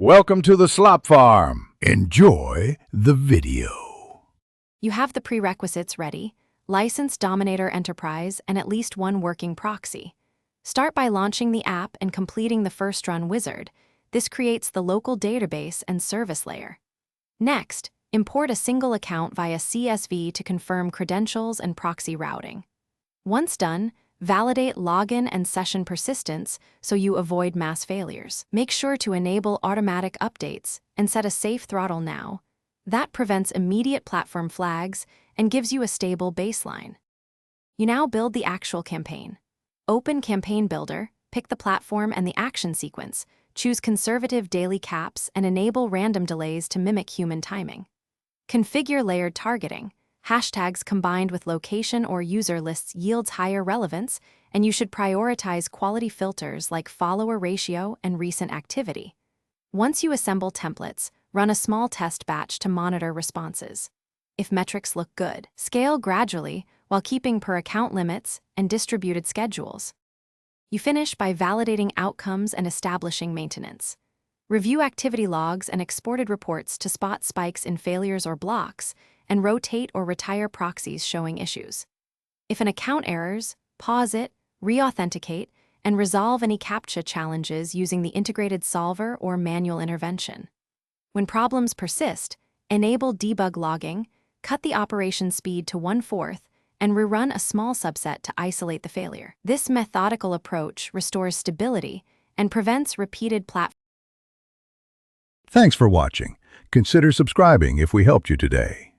Welcome to the Slop Farm. Enjoy the video. You have the prerequisites ready: license Dominator Enterprise and at least one working proxy. Start by launching the app and completing the first run wizard. This creates the local database and service layer. Next, import a single account via CSV to confirm credentials and proxy routing. Once done, validate login and session persistence so you avoid mass failures. Make sure to enable automatic updates and set a safe throttle now. That prevents immediate platform flags and gives you a stable baseline. You now build the actual campaign. Open Campaign Builder, pick the platform and the action sequence, choose conservative daily caps, and enable random delays to mimic human timing. Configure layered targeting. Hashtags combined with location or user lists yields higher relevance, and you should prioritize quality filters like follower ratio and recent activity. Once you assemble templates, run a small test batch to monitor responses. If metrics look good, scale gradually while keeping per-account limits and distributed schedules. You finish by validating outcomes and establishing maintenance. Review activity logs and exported reports to spot spikes in failures or blocks, and rotate or retire proxies showing issues. If an account errors, pause it, re-authenticate, and resolve any CAPTCHA challenges using the integrated solver or manual intervention. When problems persist, enable debug logging, cut the operation speed to 1/4, and rerun a small subset to isolate the failure. This methodical approach restores stability and prevents repeated platform. Thanks for watching. Consider subscribing if we helped you today.